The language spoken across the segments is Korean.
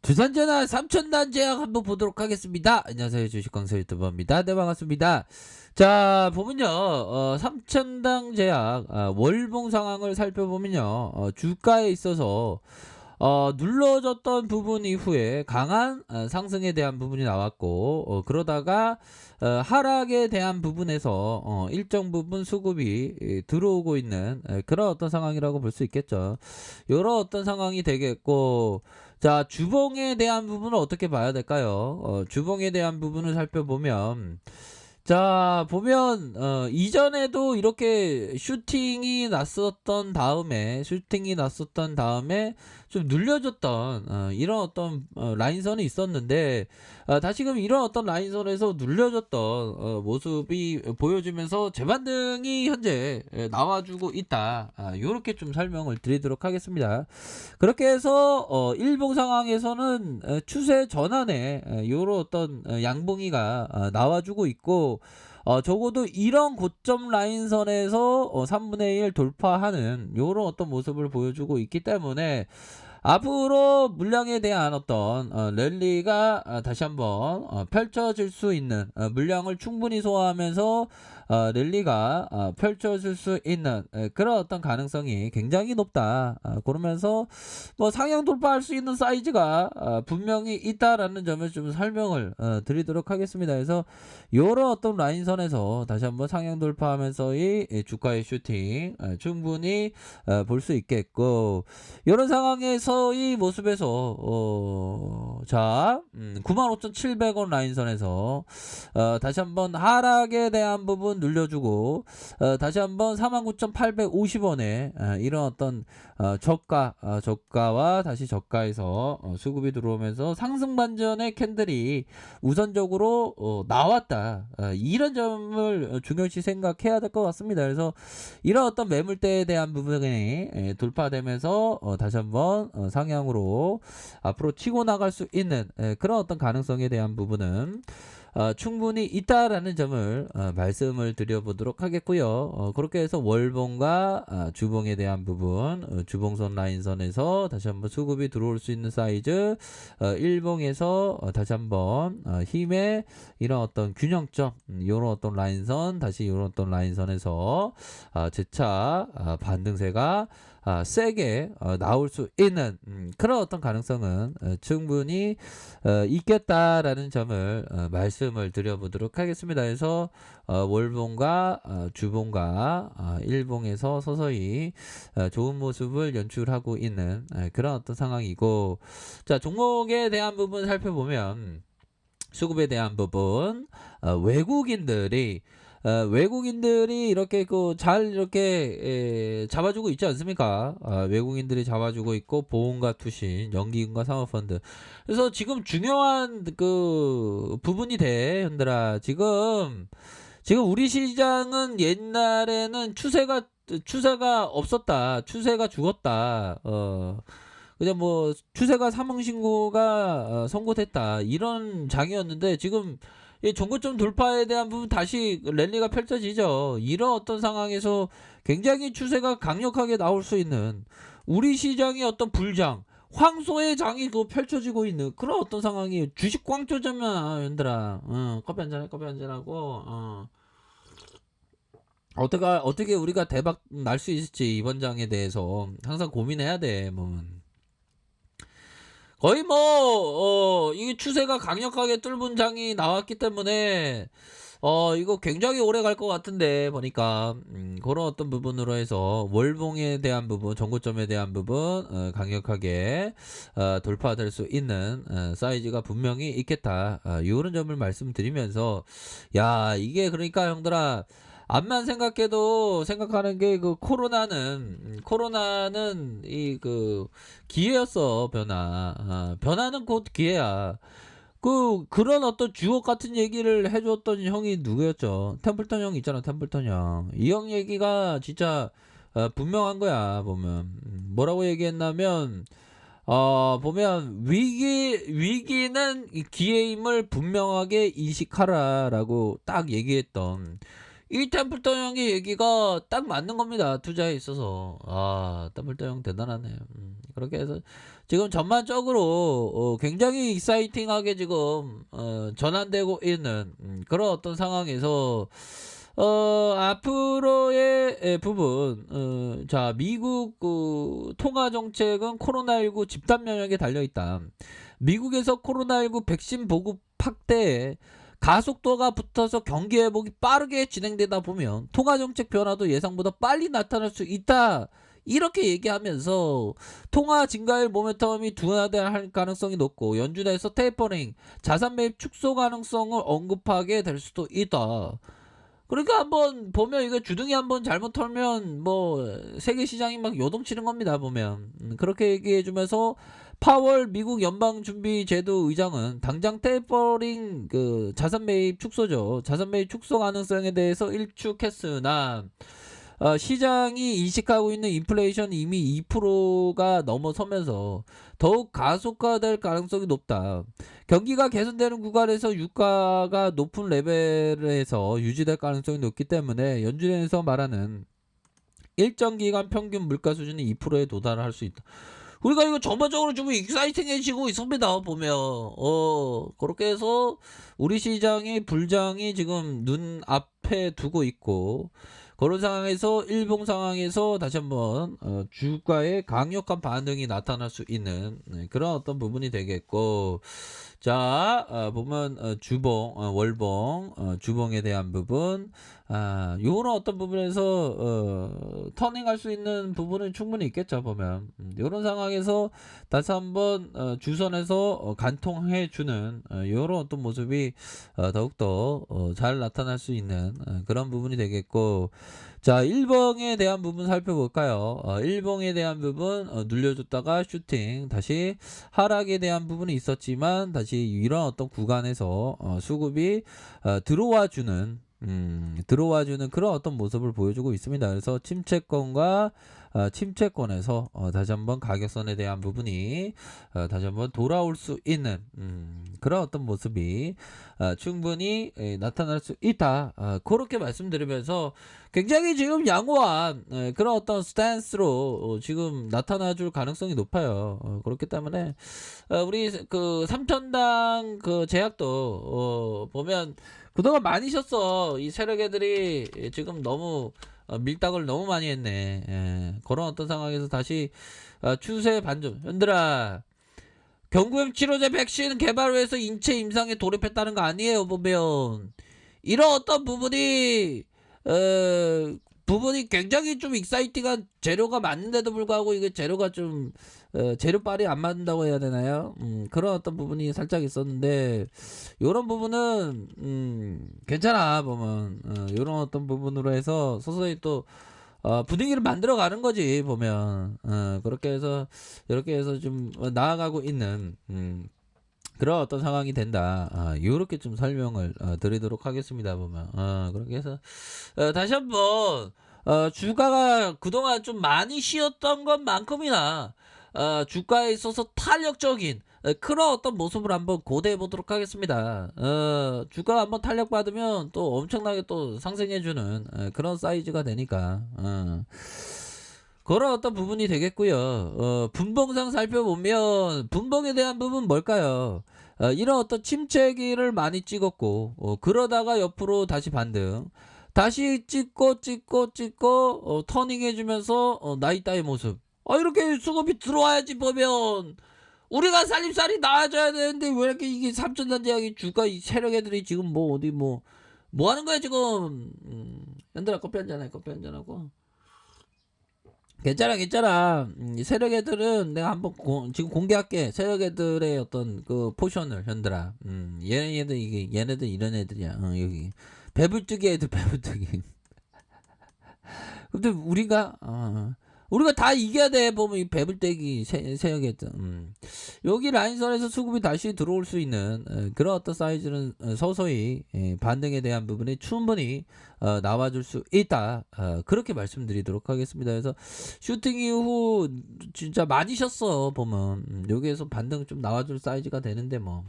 두산전화 삼천단 제약 한번 보도록 하겠습니다. 안녕하세요. 주식광수 유튜버입니다. 네, 반갑습니다. 자, 보면요. 삼천당 제약 월봉 상황을 살펴보면요. 주가에 있어서 눌러졌던 부분 이후에 강한 상승에 대한 부분이 나왔고, 그러다가 하락에 대한 부분에서 일정 부분 수급이 들어오고 있는 그런 어떤 상황이라고 볼 수 있겠죠. 이런 어떤 상황이 되겠고, 자, 주봉에 대한 부분을 어떻게 봐야 될까요? 주봉에 대한 부분을 살펴보면, 자, 보면 이전에도 이렇게 슈팅이 났었던 다음에 좀 눌려졌던 이런 어떤 라인선이 있었는데, 다시금 이런 어떤 라인선에서 눌려졌던 모습이 보여주면서 재반등이 현재 나와주고 있다. 요렇게 좀 설명을 드리도록 하겠습니다. 그렇게 해서 일봉 상황에서는 추세 전환에 요런 어떤 양봉이가 나와주고 있고, 적어도 이런 고점 라인선에서 3분의 1 돌파하는 요런 어떤 모습을 보여주고 있기 때문에 앞으로 물량에 대한 어떤 랠리가 다시 한번 펼쳐질 수 있는, 물량을 충분히 소화하면서 랠리가 펼쳐질 수 있는 그런 어떤 가능성이 굉장히 높다. 그러면서 뭐 상향 돌파할 수 있는 사이즈가 분명히 있다라는 점을 좀 설명을 드리도록 하겠습니다. 그래서 요런 어떤 라인선에서 다시 한번 상향 돌파하면서의 주가의 슈팅 충분히 볼 수 있겠고, 이런 상황에서의 모습에서 자 95,700원 라인선에서 다시 한번 하락에 대한 부분 눌려주고, 다시 한번 49,850원에 이런 어떤 저가와 다시 저가에서 수급이 들어오면서 상승 반전의 캔들이 우선적으로 나왔다. 이런 점을 중요시 생각해야 될 것 같습니다. 그래서 이런 어떤 매물대에 대한 부분이 돌파되면서 다시 한번 상향으로 앞으로 치고 나갈 수 있는 그런 어떤 가능성에 대한 부분은 충분히 있다라는 점을 말씀을 드려보도록 하겠고요. 그렇게 해서 월봉과 주봉에 대한 부분, 주봉선 라인선에서 다시 한번 수급이 들어올 수 있는 사이즈, 일봉에서 다시 한번 힘의 이런 어떤 균형점, 이런 어떤 라인선, 다시 이런 어떤 라인선에서 재차 반등세가 세게 나올 수 있는 그런 어떤 가능성은 충분히 있겠다라는 점을 말씀을 드려보도록 하겠습니다. 그래서 월봉과 주봉과 일봉에서 서서히 좋은 모습을 연출하고 있는 그런 어떤 상황이고, 자, 종목에 대한 부분 살펴보면 수급에 대한 부분, 외국인들이 이렇게 잘 이렇게 잡아주고 있지 않습니까? 외국인들이 잡아주고 있고, 보험과 투신, 연기금과 사모펀드. 그래서 지금 중요한 그 부분이 돼, 현들아. 지금 우리 시장은 옛날에는 추세가 없었다. 추세가 죽었다. 그냥 뭐 추세가 상승신고가 선고됐다, 이런 장이었는데, 지금 이 전고점 돌파에 대한 부분 다시 랠리가 펼쳐지죠. 이런 어떤 상황에서 굉장히 추세가 강력하게 나올 수 있는 우리 시장의 어떤 불장, 황소의 장이 펼쳐지고 있는 그런 어떤 상황이 주식 꽝조점이야, 얘들아. 커피 한잔 하고 어떻게 우리가 대박 날 수 있을지, 이번 장에 대해서 항상 고민해야 돼. 뭐 거의 뭐 이게 추세가 강력하게 뚫은 장이 나왔기 때문에 이거 굉장히 오래 갈 것 같은데, 보니까 그런 어떤 부분으로 해서 월봉에 대한 부분, 전고점에 대한 부분 강력하게 돌파될 수 있는 사이즈가 분명히 있겠다. 이런 점을 말씀드리면서, 야, 이게 그러니까 형들아, 앞만 생각하는 게, 코로나는 이 기회였어. 변화는 곧 기회야. 그런 어떤 주옥 같은 얘기를 해줬던 형이 누구였죠? 템플턴 형 있잖아, 템플턴 형. 이 형 얘기가 진짜 분명한 거야. 보면 뭐라고 얘기했냐면, 보면 위기는 기회임을 분명하게 인식하라라고 딱 얘기했던, 이 템플턴 형의 얘기가 딱 맞는 겁니다. 투자에 있어서. 아, 템플턴 형 대단하네. 그렇게 해서 지금 전반적으로 굉장히 익사이팅하게 지금 전환되고 있는 그런 어떤 상황에서 앞으로의 부분, 자, 미국 통화 정책은 코로나19 집단 면역에 달려 있다. 미국에서 코로나19 백신 보급 확대에 가속도가 붙어서 경기 회복이 빠르게 진행되다 보면 통화 정책 변화도 예상보다 빨리 나타날 수 있다. 이렇게 얘기하면서 통화 증가율 모멘텀이 둔화될 가능성이 높고 연준에서 테이퍼링, 자산 매입 축소 가능성을 언급하게 될 수도 있다. 그러니까 한번 보면 이거 주둥이 한번 잘못 털면 뭐 세계 시장이 막 요동치는 겁니다. 보면 그렇게 얘기해 주면서 파월 미국 연방준비제도 의장은 당장 테이퍼링 자산 매입 축소죠. 자산 매입 축소 가능성에 대해서 일축했으나 시장이 인식하고 있는 인플레이션 이미 2%가 넘어서면서 더욱 가속화될 가능성이 높다. 경기가 개선되는 구간에서 유가가 높은 레벨에서 유지될 가능성이 높기 때문에 연준에서 말하는 일정 기간 평균 물가 수준이 2%에 도달할 수 있다. 우리가 이거 전반적으로 좀 익사이팅해지고 있습니다. 보면 그렇게 해서 우리 시장의 불장이 지금 눈앞에 두고 있고 그런 상황에서 일봉 상황에서 다시 한번 주가의 강력한 반응이 나타날 수 있는 그런 어떤 부분이 되겠고 자 보면 주봉 월봉 주봉에 대한 부분 요런 어떤 부분에서 터닝할 수 있는 부분은 충분히 있겠죠. 보면 요런 상황에서 다시 한번 주선에서 간통해 주는 요런 어떤 모습이 더욱더 잘 나타날 수 있는 그런 부분이 되겠고 자, 일봉에 대한 부분 살펴볼까요? 일봉에 대한 부분 눌려줬다가 슈팅 다시 하락에 대한 부분이 있었지만 다시 이런 어떤 구간에서 수급이 들어와주는 그런 어떤 모습을 보여주고 있습니다. 그래서 침체권과 침체권에서 다시 한번 가격선에 대한 부분이 다시 한번 돌아올 수 있는 그런 어떤 모습이 충분히 나타날 수 있다. 그렇게 말씀드리면서 굉장히 지금 양호한 그런 어떤 스탠스로 지금 나타나줄 가능성이 높아요. 그렇기 때문에 우리 그 3천당 그 제약도 보면 그동안 많이 쉬었어. 이 세력애들이 지금 너무 밀당을 너무 많이 했네. 그런 어떤 상황에서 다시 추세 반전. 현들아, 경구용 치료제 백신 개발을 해서 인체 임상에 돌입했다는 거 아니에요. 보면 이런 어떤 어, 부분이 굉장히 좀 익사이팅한 재료가 맞는데도 불구하고 이게 재료가 좀 재료빨이 안 맞는다고 해야 되나요? 그런 어떤 부분이 살짝 있었는데 요런 부분은 괜찮아. 보면 요런 어떤 부분으로 해서 서서히 또 분위기를 만들어 가는 거지. 보면 그렇게 해서 이렇게 해서 좀 나아가고 있는 그런 어떤 상황이 된다. 요렇게 좀 설명을 드리도록 하겠습니다. 보면 그렇게 해서 다시 한번 주가가 그동안 좀 많이 쉬었던 것만큼이나 주가에 있어서 탄력적인 그런 어떤 모습을 한번 고대해 보도록 하겠습니다. 주가 한번 탄력받으면 또 엄청나게 또 상승해주는 그런 사이즈가 되니까 그런 어떤 부분이 되겠고요. 분봉상 살펴보면 분봉에 대한 부분 뭘까요? 이런 어떤 침체기를 많이 찍었고 그러다가 옆으로 다시 반등 다시 찍고 터닝 해주면서 나이따의 모습 이렇게 수급이 들어와야지. 보면 우리가 살림살이 나아져야 되는데 왜 이렇게 이게 삼천단제약이 주가 이 세력 애들이 지금 뭐 어디 뭐 하는 거야 지금. 현들아 커피 한잔해. 커피 한잔하고 괜찮아. 이 세력 애들은 내가 한번 지금 공개할게. 세력 애들의 어떤 그 포션을 현들아. 얘네들 이런 애들이야. 여기 배불뚝이 애들 배불뚝이. 근데 우리가 다 이겨야 돼. 보면 이 배불떼기 세력 애들. 여기 라인선에서 수급이 다시 들어올 수 있는 그런 어떤 사이즈는 서서히 반등에 대한 부분이 충분히 나와줄 수 있다. 그렇게 말씀드리도록 하겠습니다. 그래서 슈팅 이후 진짜 많이 쉬었어. 보면 여기에서 반등 좀 나와줄 사이즈가 되는데 뭐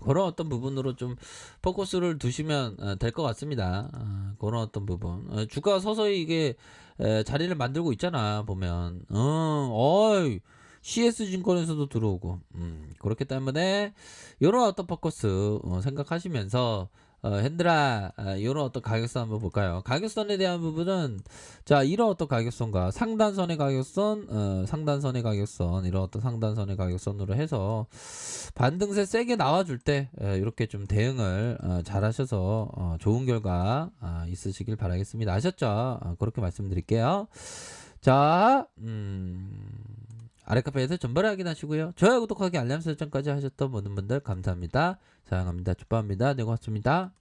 그런 어떤 부분으로 좀 포커스를 두시면 될 것 같습니다. 그런 어떤 부분. 주가가 서서히 이게 자리를 만들고 있잖아 보면. 어이 CS증권에서도 들어오고. 그렇기 때문에 요런 어떤 포커스 생각하시면서 핸들아 요런 어떤 가격선 한번 볼까요? 가격선에 대한 부분은 자 이런 어떤 가격선과 상단선의 가격선, 상단선의 가격선 이런 어떤 상단선의 가격선으로 해서 반등세 세게 나와줄 때 이렇게 좀 대응을 잘 하셔서 좋은 결과 있으시길 바라겠습니다. 아셨죠? 그렇게 말씀드릴게요. 자, 아래카페에서 전반을 확인하시고요. 좋아요, 구독하기, 알람 설정까지 하셨던 모든 분들 감사합니다. 사랑합니다. 축복합니다. 네, 고맙습니다.